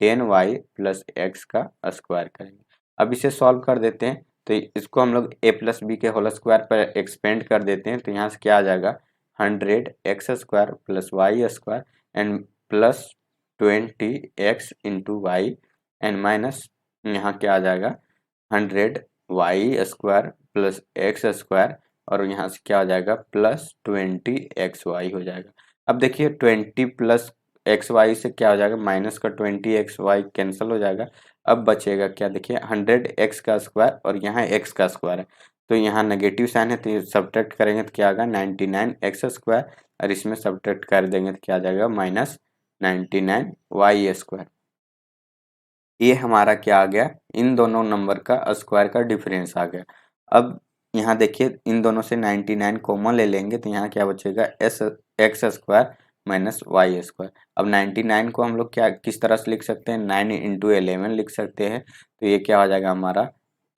10y प्लस एक्स का स्क्वायर करेंगे। अब इसे सॉल्व कर देते हैं। तो इसको हम लोग a प्लस बी के होल स्क्वायर पर एक्सपेंड कर देते हैं। तो यहाँ से क्या आ जाएगा, 100x square plus Y square and plus 20x into Y and minus यहाँ क्या आ जाएगा, 100y square plus x square, और यहाँ से क्या हो जाएगा, प्लस 20xy हो जाएगा। अब देखिए 20 प्लस एक्स वाई से क्या हो जाएगा, माइनस का 20xy कैंसिल हो जाएगा। अब बचेगा क्या, देखिए 100x का स्क्वायर और यहाँ x का स्क्वायर है। तो यहाँ नेगेटिव साइन है, तो ये सब्ट्रैक्ट करेंगे तो क्या आएगा, 99x स्क्वायर, और इसमें सब्ट्रैक्ट कर देंगे तो क्या आ जाएगा, माइनस 99y स्क्वायर। ये हमारा क्या आ गया, इन दोनों नंबर का स्क्वायर का डिफरेंस आ गया। अब यहाँ देखिए इन दोनों से 99 कॉमन ले लेंगे तो यहाँ क्या बचेगा, S X square minus Y square. अब 99 को हम लोग क्या किस तरह से लिख सकते हैं, 9 इंटू 11 लिख सकते हैं। तो ये क्या हो जाएगा हमारा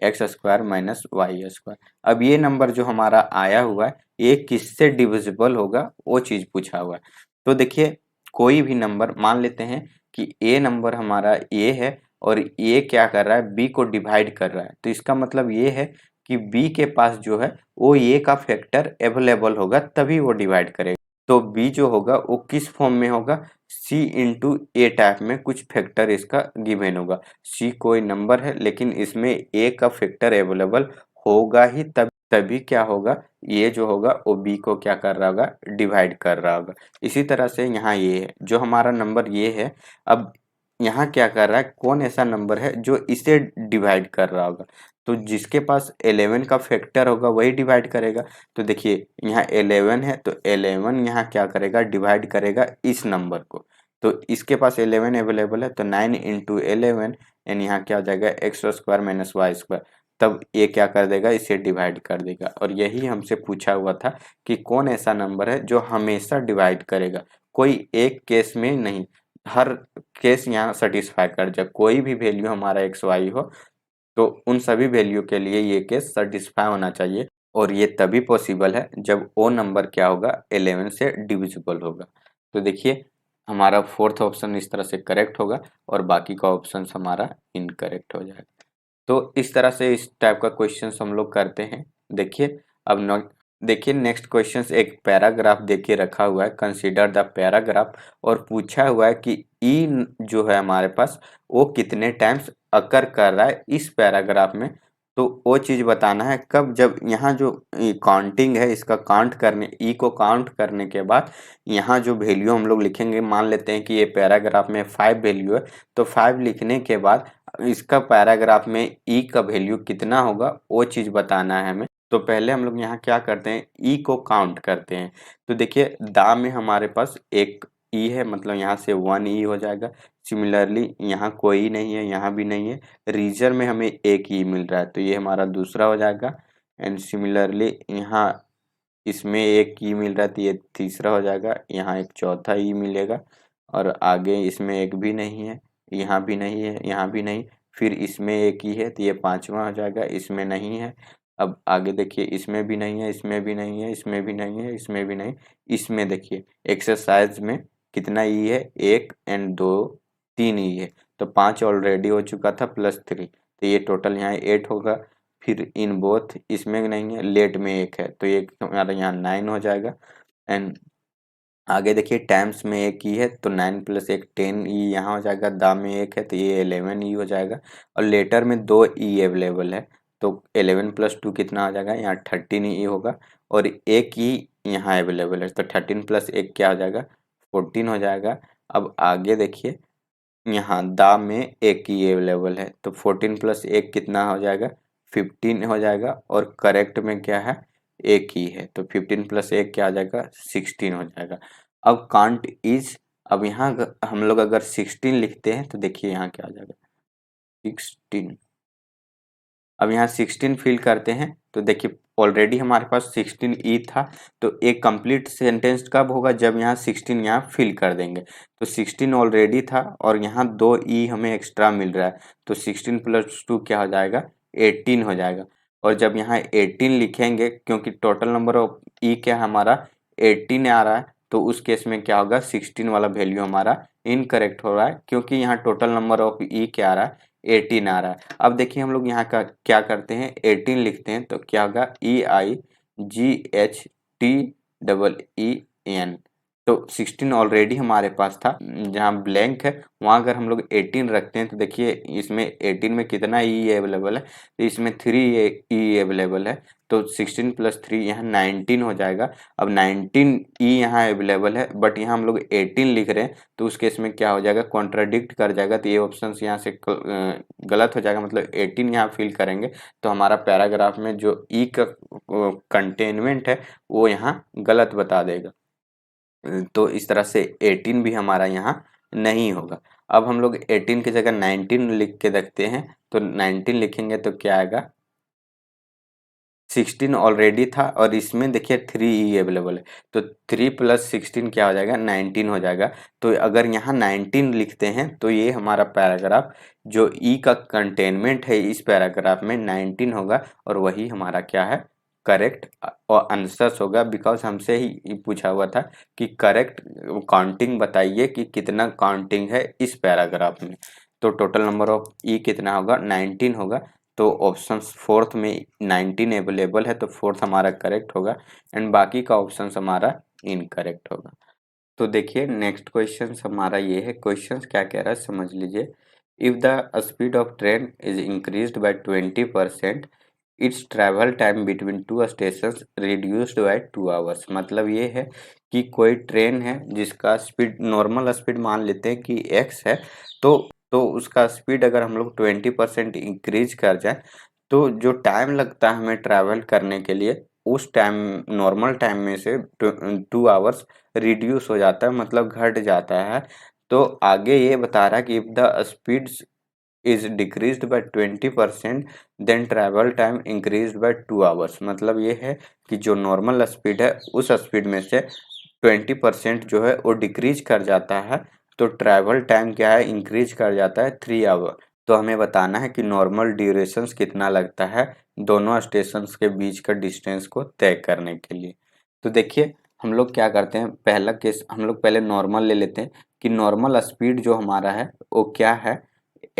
X square minus Y square. अब ये नंबर जो हमारा आया हुआ है ये किससे डिविजिबल होगा वो चीज़ पूछा हुआ है। तो देखिए कोई भी नंबर मान लेते हैं कि ए नंबर हमारा ए है और ये क्या कर रहा है, बी को डिवाइड कर रहा है। तो इसका मतलब ये है कि बी के पास जो है वो ए का फैक्टर अवेलेबल होगा तभी वो डिवाइड करेगा। तो बी जो होगा वो किस फॉर्म में होगा, सी इंटू ए टाइप में कुछ फैक्टर इसका गिवन होगा। सी कोई नंबर है लेकिन इसमें ए का फैक्टर अवेलेबल होगा ही तभी क्या होगा, ये जो होगा वो बी को क्या कर रहा होगा, डिवाइड कर रहा होगा। इसी तरह से यहाँ ये है जो हमारा नंबर ये है, अब यहाँ क्या कर रहा है, कौन ऐसा नंबर है जो इसे डिवाइड कर रहा होगा। तो जिसके पास 11 का फैक्टर होगा वही डिवाइड करेगा। तो देखिए यहाँ 11 है तो 11 यहाँ क्या करेगा, डिवाइड करेगा इस नंबर को। तो इसके पास 11 अवेलेबल है तो 9 इंटू 11 यानी यहाँ क्या हो जाएगा, X square minus Y square. तब ये क्या कर देगा, इसे डिवाइड कर देगा। और यही हमसे पूछा हुआ था कि कौन ऐसा नंबर है जो हमेशा डिवाइड करेगा, कोई एक केस में नहीं, हर केस यहाँ सेटिस्फाई कर जाए। कोई भी वैल्यू हमारा एक्स वाई हो तो उन सभी वैल्यू के लिए ये केस सेटिस्फाई होना चाहिए। और ये तभी पॉसिबल है जब वो नंबर क्या होगा, 11 से डिविजिबल होगा। तो देखिए हमारा फोर्थ ऑप्शन इस तरह से करेक्ट होगा और बाकी का ऑप्शन हमारा इनकरेक्ट हो जाएगा। तो इस तरह से इस टाइप का क्वेश्चन हम लोग करते हैं। देखिए अब देखिए नेक्स्ट क्वेश्चन एक पैराग्राफ देके रखा हुआ है, कंसीडर द पैराग्राफ, और पूछा हुआ है कि ई जो है हमारे पास वो कितने टाइम्स अकर कर रहा है इस पैराग्राफ में। तो वो चीज़ बताना है कब, जब यहाँ जो काउंटिंग है इसका काउंट करने, ई को काउंट करने के बाद यहाँ जो वैल्यू हम लोग लिखेंगे, मान लेते हैं कि ये पैराग्राफ में 5 वैल्यू है तो 5 लिखने के बाद इसका पैराग्राफ में ई का वैल्यू कितना होगा वो चीज़ बताना है हमें। तो पहले हम लोग यहाँ क्या करते हैं, ई को काउंट करते हैं। तो देखिए दा में हमारे पास एक ई है, मतलब यहाँ से 1 ई हो जाएगा। सिमिलरली यहाँ कोई नहीं है, यहाँ भी नहीं है। रीजर में हमें एक ई मिल रहा है तो ये हमारा दूसरा हो जाएगा। एंड सिमिलरली यहाँ इसमें एक ई मिल रहा है तो ये तीसरा हो जाएगा। यहाँ एक चौथा ई मिलेगा और आगे इसमें एक भी नहीं है, यहाँ भी नहीं है, यहाँ भी नहीं। फिर इसमें एक ही है तो ये पांचवा हो जाएगा, इसमें नहीं है। अब आगे देखिए इसमें भी नहीं है, इसमें भी नहीं है, इसमें भी नहीं है, इसमें भी नहीं। इसमें देखिए एक्सरसाइज में कितना ई है, एक एंड दो, तीन ई है। तो 5 ऑलरेडी हो चुका था प्लस 3, तो ये टोटल यहाँ 8 होगा। फिर इन बोथ इसमें नहीं है, लेट में एक है तो ये हमारा यहाँ 9 हो जाएगा। एंड आगे देखिए टाइम्स में एक ही है तो 9 प्लस एक 10 ई यहाँ हो जाएगा। दा में एक है तो ये 11 ई हो जाएगा। और लेटर में 2 ई अवेलेबल है तो 11 प्लस 2 कितना हो जाएगा, यहाँ 13 ई होगा। और एक ई यहाँ अवेलेबल है तो 13 प्लस एक क्या हो जाएगा, 14 हो जाएगा। अब आगे देखिए यहाँ दा में एक ही अवेलेबल है तो 14 प्लस एक कितना हो जाएगा, 15 हो जाएगा। और करेक्ट में क्या है, एक ही है तो 15 प्लस एक क्या आ जाएगा, 16 हो जाएगा। अब कांट इज, अब यहाँ हम लोग अगर 16 लिखते हैं तो देखिए यहाँ क्या आ जाएगा, 16। अब यहाँ 16 फिल करते हैं तो देखिए ऑलरेडी हमारे पास 16 ई था। तो एक कंप्लीट सेंटेंस कब होगा, जब यहाँ 16 यहाँ फिल कर देंगे। तो 16 ऑलरेडी था और यहाँ 2 ई हमें एक्स्ट्रा मिल रहा है तो 16 प्लस 2 क्या हो जाएगा, 18 हो जाएगा। और जब यहाँ 18 लिखेंगे क्योंकि टोटल नंबर ऑफ ई क्या हमारा 18 आ रहा है तो उस केस में क्या होगा, 16 वाला वैल्यू हमारा इनकरेक्ट हो रहा है क्योंकि यहाँ टोटल नंबर ऑफ ई क्या आ रहा है, 18 आ रहा है। अब देखिए हम लोग यहाँ का क्या करते हैं, 18 लिखते हैं तो क्या होगा, EIGHTEEN। तो 16 ऑलरेडी हमारे पास था, जहाँ ब्लैंक है वहाँ अगर हम लोग 18 रखते हैं तो देखिए इसमें 18 में कितना ई अवेलेबल है, तो इसमें 3 ई अवेलेबल है। तो 16 प्लस 3 यहाँ 19 हो जाएगा। अब 19 ई यहाँ अवेलेबल है बट यहाँ हम लोग 18 लिख रहे हैं तो उस केस में क्या हो जाएगा, कॉन्ट्राडिक्ट कर जाएगा। तो ये ऑप्शन यहाँ से गलत हो जाएगा, मतलब 18 यहाँ फिल करेंगे तो हमारा पैराग्राफ में जो ई का कंटेनमेंट है वो यहाँ गलत बता देगा। तो इस तरह से 18 भी हमारा यहाँ नहीं होगा। अब हम लोग 18 की जगह 19 लिख के देखते हैं, तो 19 लिखेंगे तो क्या आएगा, 16 ऑलरेडी था और इसमें देखिए 3 अवेलेबल है, तो 3 प्लस 16 क्या हो जाएगा, 19 हो जाएगा। तो अगर यहाँ 19 लिखते हैं तो ये हमारा पैराग्राफ जो ई का कंटेनमेंट है इस पैराग्राफ में 19 होगा और वही हमारा क्या है, करेक्ट और आंसर्स होगा। बिकॉज हमसे ही पूछा हुआ था कि करेक्ट काउंटिंग बताइए कि कितना काउंटिंग है इस पैराग्राफ में। तो टोटल नंबर ऑफ ई कितना होगा, 19 होगा। तो ऑप्शन फोर्थ में 19 अवेलेबल है, तो फोर्थ हमारा करेक्ट होगा एंड बाकी का ऑप्शन हमारा इनकरेक्ट होगा। तो देखिए नेक्स्ट क्वेश्चन हमारा ये है, क्वेश्चन क्या कह रहा है समझ लीजिए। If the speed of train is increased by 20%, it's travel time between two station reduced by 2 hours. मतलब ये है कि कोई ट्रेन है जिसका स्पीड, नॉर्मल स्पीड मान लेते हैं कि x है, तो उसका स्पीड अगर हम लोग 20% इंक्रीज कर जाए तो जो टाइम लगता है हमें ट्रैवल करने के लिए, उस टाइम नॉर्मल टाइम में से 2 आवर्स रिड्यूस हो जाता है, मतलब घट जाता है। तो आगे ये बता रहा है कि if the speed is decreased by 20% then travel time increased by 2 hours. मतलब ये है कि जो नॉर्मल स्पीड है उस स्पीड में से 20% जो है वो डिक्रीज कर जाता है, तो ट्रैवल टाइम क्या है, इंक्रीज कर जाता है 3 आवर। तो हमें बताना है कि नॉर्मल ड्यूरेशंस कितना लगता है दोनों स्टेशंस के बीच का डिस्टेंस को तय करने के लिए। तो देखिए हम लोग क्या करते हैं, पहला केस हम लोग पहले नॉर्मल ले लेते हैं कि नॉर्मल स्पीड जो हमारा है वो क्या है,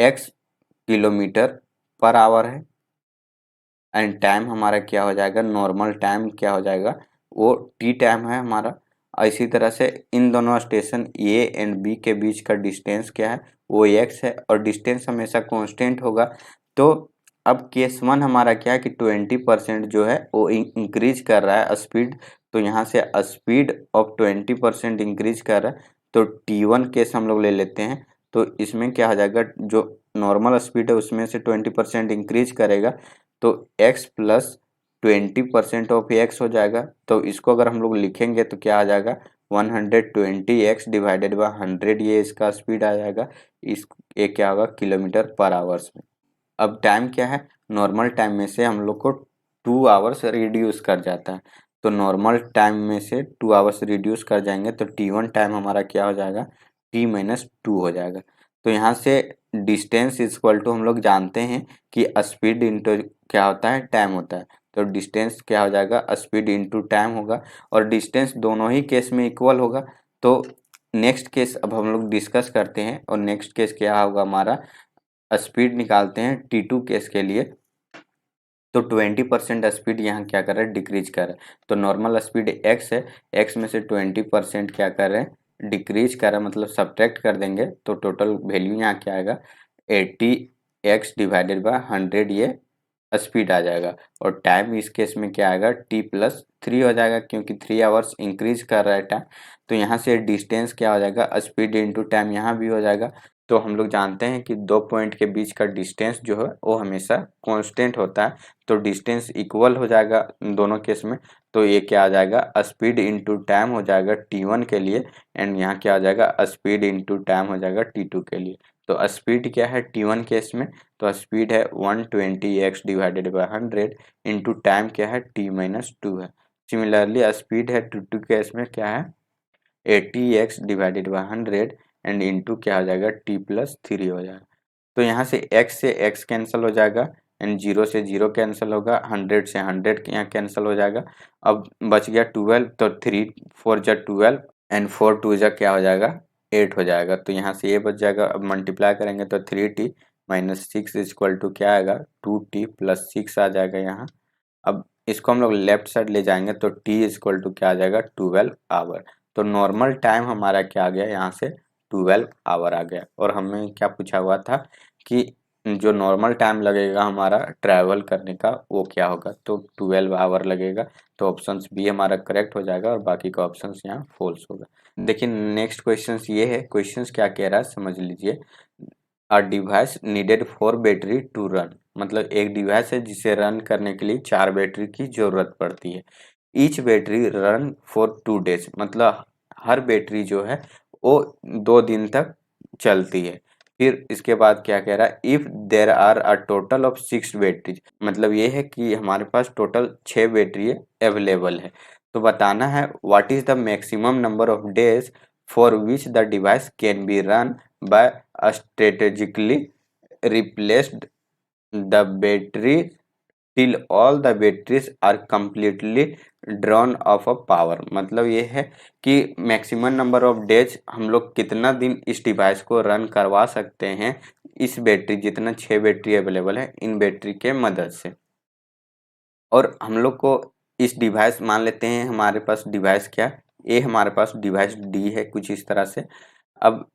x किलोमीटर पर आवर है एंड टाइम हमारा क्या हो जाएगा, नॉर्मल टाइम क्या हो जाएगा, वो टी टाइम है हमारा। और इसी तरह से इन दोनों स्टेशन ए एंड बी के बीच का डिस्टेंस क्या है, वो एक्स है और डिस्टेंस हमेशा कांस्टेंट होगा। तो अब केस वन हमारा क्या है कि 20% जो है वो इंक्रीज कर रहा है स्पीड, तो यहाँ से स्पीड ऑफ 20% इंक्रीज कर रहा है, तो T1 केस हम लोग ले लेते हैं। तो इसमें क्या हो जाएगा, जो नॉर्मल स्पीड है उसमें से 20% इंक्रीज करेगा, तो x प्लस 20% ऑफ x हो जाएगा। तो इसको अगर हम लोग लिखेंगे तो क्या आ जाएगा, 120x डिवाइडेड बाय 100, ये इसका स्पीड आ जाएगा। इस ये क्या होगा, किलोमीटर पर आवर्स में। अब टाइम क्या है, नॉर्मल टाइम में से हम लोग को 2 आवर्स रिड्यूस कर जाता है, तो नॉर्मल टाइम में से 2 आवर्स रिड्यूस कर जाएंगे तो T1 टाइम हमारा क्या हो जाएगा, T-2 हो जाएगा। तो यहाँ से डिस्टेंस इक्वल टू हम लोग जानते हैं कि स्पीड इंटू क्या होता है, टाइम होता है। तो डिस्टेंस क्या हो जाएगा, स्पीड इंटू टाइम होगा और डिस्टेंस दोनों ही केस में इक्वल होगा। तो नेक्स्ट केस अब हम लोग डिस्कस करते हैं और नेक्स्ट केस क्या होगा हमारा, स्पीड निकालते हैं T2 केस के लिए। तो 20% स्पीड यहाँ क्या कर रहा है, डिक्रीज कर रहा है। तो नॉर्मल स्पीड x है, x में से 20% क्या कर रहे हैं, डिक्रीज कर रहा है, मतलब सब्ट्रैक्ट कर देंगे तो टोटल वैल्यू यहाँ क्या आएगा, 80x डिवाइडेड बाय 100, ये स्पीड आ जाएगा। और टाइम इस केस में क्या आएगा, T+3 हो जाएगा क्योंकि 3 आवर्स इंक्रीज कर रहा है टाइम। तो यहाँ से डिस्टेंस क्या हो जाएगा, स्पीड इंटू टाइम यहाँ भी हो जाएगा। तो हम लोग जानते हैं कि दो पॉइंट के बीच का डिस्टेंस जो है वो हमेशा कांस्टेंट होता है, तो डिस्टेंस इक्वल हो जाएगा दोनों केस में। तो ये क्या आ जाएगा, स्पीड इंटू टाइम हो जाएगा T1 के लिए एंड यहाँ क्या आ जाएगा, स्पीड इंटू टाइम हो जाएगा T2 के लिए। तो स्पीड क्या है T1 केस में, तो स्पीड है 120x divided by 100 into time क्या है, T-2 है। सिमिलरली स्पीड है T2 केस में क्या है, 80x divided by 100 and into क्या हो जाएगा, T+3 हो जाएगा। तो यहाँ से x कैंसिल हो जाएगा एंड 0 से 0 कैंसिल होगा, 100 से 100 यहाँ कैंसिल हो जाएगा। अब बच गया 12, तो 3 4 जा 12 एंड 4 2 जा क्या हो जाएगा, 8 हो जाएगा। तो यहाँ से ये बच जाएगा, अब मल्टीप्लाई करेंगे तो 3t माइनस 6 इक्वल टू क्या आएगा, 2t प्लस 6 आ जाएगा यहाँ। अब इसको हम लोग लेफ्ट साइड ले जाएंगे तो t इक्वल टू क्या आ जाएगा, 12 आवर। तो नॉर्मल टाइम हमारा क्या आ गया, यहाँ से 12 आवर आ गया। और हमें क्या पूछा हुआ था कि जो नॉर्मल टाइम लगेगा हमारा ट्रैवल करने का वो क्या होगा, तो 12 आवर लगेगा। तो ऑप्शन बी हमारा करेक्ट हो जाएगा और बाकी का ऑप्शन यहाँ फॉल्स होगा। देखिए नेक्स्ट क्वेश्चन ये है, क्वेश्चन क्या कह रहा है समझ लीजिए। A device needed 4 battery to run, मतलब एक डिवाइस है जिसे रन करने के लिए 4 बैटरी की जरूरत पड़ती है। Each battery run for 2 days, मतलब हर बैटरी जो है वो 2 दिन तक चलती है। फिर इसके बाद क्या कह रहा है, if there are a total of 6 batteries, मतलब ये है कि हमारे पास टोटल 6 बैटरी अवेलेबल है। तो बताना है what is the maximum number of days for which the device can be run by strategically replaced the battery till all the batteries are completely drawn off a power. मतलब ये है कि maximum number of days हम लोग कितना दिन इस device को रन करवा सकते हैं, इस बैटरी जितना 6 बैटरी अवेलेबल है इन बैटरी के मदद से। और हम लोग को इस डिवाइस मान लेते हैं, हमारे पास डिवाइस क्या, ये हमारे पास डिवाइस डी है कुछ इस तरह से। अब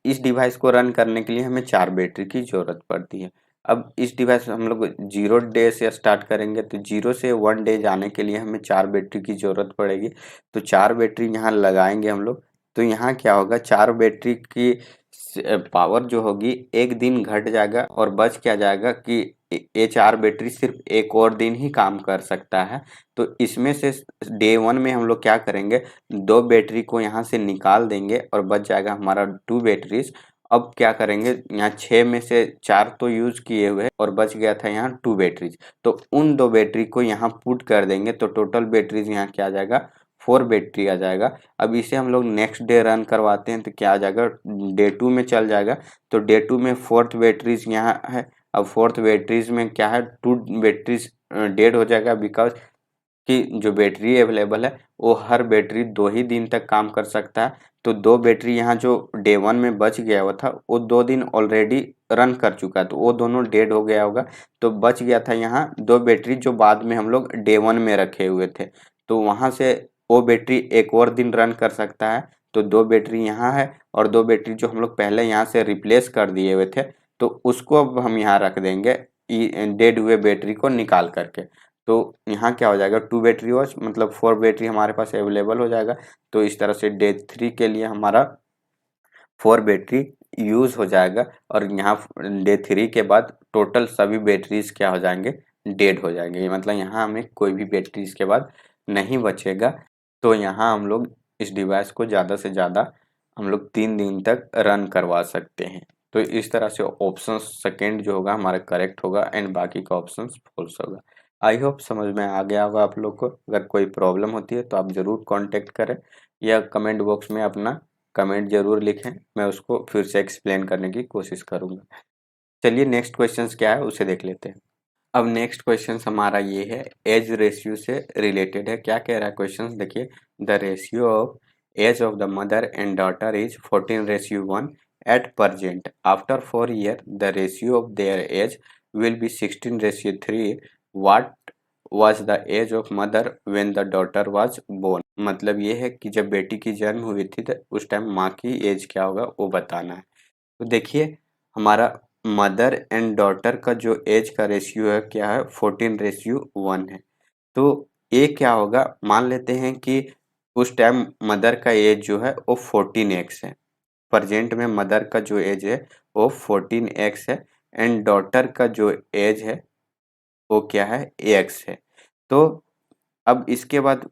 इस डिवाइस को रन करने के लिए हमें 4 बैटरी की ज़रूरत पड़ती है। अब इस डिवाइस हम लोग 0 डे से स्टार्ट करेंगे, तो 0 से 1 डे जाने के लिए हमें 4 बैटरी की ज़रूरत पड़ेगी। तो 4 बैटरी यहाँ लगाएंगे हम लोग, तो यहाँ क्या होगा, 4 बैटरी की पावर जो होगी एक दिन घट जाएगा और बच क्या जाएगा कि ये 4 बैटरी सिर्फ एक और दिन ही काम कर सकता है। तो इसमें से डे 1 में हम लोग क्या करेंगे, 2 बैटरी को यहाँ से निकाल देंगे और बच जाएगा हमारा 2 बैटरीज। अब क्या करेंगे, यहाँ 6 में से 4 तो यूज किए हुए और बच गया था यहाँ 2 बैटरीज, तो उन 2 बैटरी को यहाँ पुट कर देंगे, तो टोटल बैटरीज यहाँ क्या आ जाएगा, 4 बैटरी आ जाएगा। अब इसे हम लोग नेक्स्ट डे रन करवाते हैं तो क्या आ जाएगा, डे 2 में चल जाएगा। तो डे 2 में 4th बैटरीज यहाँ है। अब 4th बैटरीज में क्या है, 2 बैटरीज डेड हो जाएगा, बिकॉज कि जो बैटरी अवेलेबल है वो हर बैटरी 2 ही दिन तक काम कर सकता है। तो 2 बैटरी यहाँ जो डे 1 में बच गया हुआ था वो 2 दिन ऑलरेडी रन कर चुका है, तो वो दोनों डेड हो गया होगा। तो बच गया था यहाँ 2 बैटरी जो बाद में हम लोग डे 1 में रखे हुए थे, तो वहाँ से वो बैटरी एक और दिन रन कर सकता है। तो 2 बैटरी यहाँ है और 2 बैटरी जो हम लोग पहले यहाँ से रिप्लेस कर दिए हुए थे, तो उसको अब हम यहाँ रख देंगे डेड हुए बैटरी को निकाल करके। तो यहाँ क्या हो जाएगा, 2 बैटरी वॉच मतलब 4 बैटरी हमारे पास अवेलेबल हो जाएगा। तो इस तरह से डे 3 के लिए हमारा 4 बैटरी यूज हो जाएगा और यहाँ डे 3 के बाद टोटल सभी बैटरीज क्या हो जाएंगे, डेड हो जाएंगे। मतलब यहाँ हमें कोई भी बैटरी इसके बाद नहीं बचेगा। तो यहाँ हम लोग इस डिवाइस को ज़्यादा से ज़्यादा हम लोग 3 दिन तक रन करवा सकते हैं। तो इस तरह से ऑप्शन सेकेंड जो होगा हमारा करेक्ट होगा एंड बाकी का ऑप्शन फॉल्स होगा। आई होप समझ में आ गया होगा आप लोग को। अगर कोई प्रॉब्लम होती है तो आप ज़रूर कांटेक्ट करें या कमेंट बॉक्स में अपना कमेंट ज़रूर लिखें, मैं उसको फिर से एक्सप्लेन करने की कोशिश करूँगा। चलिए नेक्स्ट क्वेश्चंस क्या है उसे देख लेते हैं। अब नेक्स्ट क्वेश्चन हमारा ये है, एज रेशियो से रिलेटेड है। क्या कह रहा है क्वेश्चन देखिए, the ratio of age of the mother and daughter is 14:1 at present. After 4 year the ratio of their age will be 16:3. what was the age of mother when the daughter was born? मतलब ये है कि जब बेटी की जन्म हुई थी तो उस टाइम माँ की एज क्या होगा वो बताना है। तो देखिए हमारा मदर एंड डॉटर का जो एज का रेशियो है क्या है, 14:1 है। तो ये क्या होगा, मान लेते हैं कि उस टाइम मदर का एज जो है वो 14x है। प्रेजेंट में मदर का जो एज है वो 14x है एंड डॉटर का जो एज है वो क्या है, x है। तो अब इसके बाद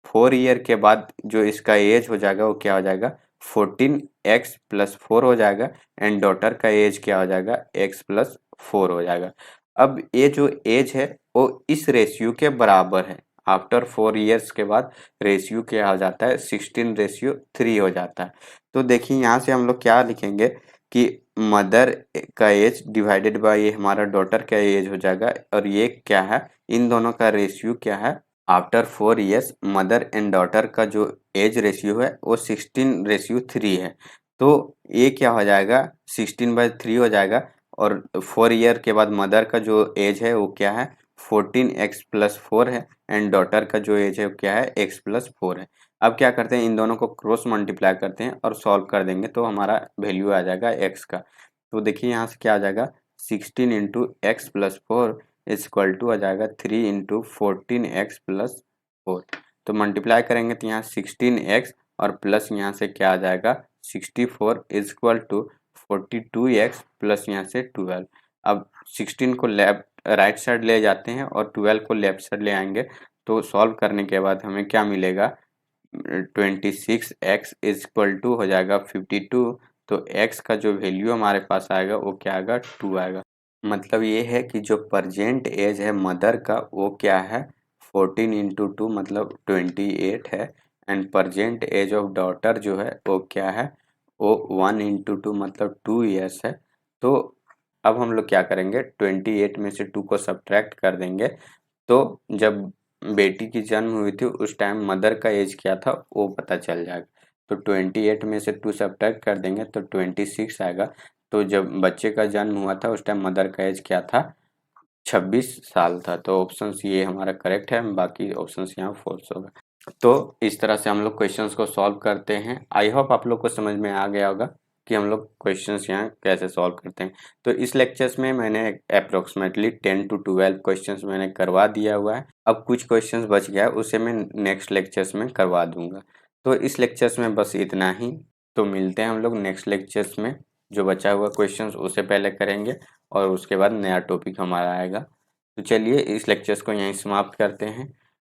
4 ईयर के बाद जो इसका एज हो जाएगा वो क्या हो जाएगा, 14x+4 हो जाएगा एंड डॉटर का एज क्या हो जाएगा, x+4 हो जाएगा। अब ये जो एज है वो इस रेशियो के बराबर है। आफ्टर 4 ईयर्स के बाद रेशियो क्या हो जाता है, 16:3 हो जाता है। तो देखिए यहाँ से हम लोग क्या लिखेंगे कि मदर का एज डिवाइडेड बाय ये हमारा डॉटर का एज हो जाएगा और ये क्या है, इन दोनों का रेशियो क्या है, after 4 years mother and daughter का जो एज रेशियो है वो 16:3 है। तो ये क्या हो जाएगा, 16/3 हो जाएगा और 4 ईयर के बाद मदर का जो एज है वो क्या है, 14x+4 है एंड डॉटर का जो एज है वो क्या है, x+4 है। अब क्या करते हैं, इन दोनों को क्रॉस मल्टीप्लाई करते हैं और सॉल्व कर देंगे तो हमारा वैल्यू आ जाएगा x का। तो देखिए यहाँ से क्या आ जाएगा, 16 इंटू x+4 इक्वल टू आ जाएगा 3 इंटू 14x+4। तो मल्टीप्लाई करेंगे तो यहाँ 16x और प्लस यहाँ से क्या आ जाएगा 64 इक्वल टू 42x प्लस यहाँ से 12। अब 16 को लेफ्ट राइट साइड ले जाते हैं और 12 को लेफ्ट साइड ले आएंगे, तो सॉल्व करने के बाद हमें क्या मिलेगा, 26x इक्वल टू हो जाएगा 52। तो x का जो वैल्यू हमारे पास आएगा वो क्या आएगा 2 आएगा। मतलब ये है कि जो प्रेजेंट एज है मदर का वो क्या है 14 इंटू 2 मतलब 28 है। And present age of daughter जो है वो क्या है वो 1 इंटू 2 मतलब 2 ईयर्स है। तो अब हम लोग क्या करेंगे 28 में से 2 को सब्ट्रैक्ट कर देंगे। तो जब बेटी की जन्म हुई थी उस टाइम मदर का एज क्या था वो पता चल जाएगा। तो 28 में से 2 सब्ट्रैक्ट कर देंगे तो 26 आएगा। तो जब बच्चे का जन्म हुआ था उस टाइम मदर का एज क्या था 26 साल था। तो ऑप्शन ये हमारा करेक्ट है, बाकी ऑप्शन यहाँ फॉल्स होगा। तो इस तरह से हम लोग क्वेश्चंस को सॉल्व करते हैं। आई होप आप लोग को समझ में आ गया होगा कि हम लोग क्वेश्चंस यहाँ कैसे सॉल्व करते हैं। तो इस लेक्चर्स में मैंने अप्रोक्सीमेटली 10 to 12 क्वेश्चंस मैंने करवा दिया हुआ है। अब कुछ क्वेश्चंस बच गया है उसे मैं नेक्स्ट लेक्चर्स में करवा दूंगा। तो इस लेक्चर्स में बस इतना ही। तो मिलते हैं हम लोग नेक्स्ट लेक्चर्स में। जो बचा हुआ क्वेश्चंस उसे पहले करेंगे और उसके बाद नया टॉपिक हमारा आएगा। तो चलिए इस लेक्चर्स को यहीं समाप्त करते हैं।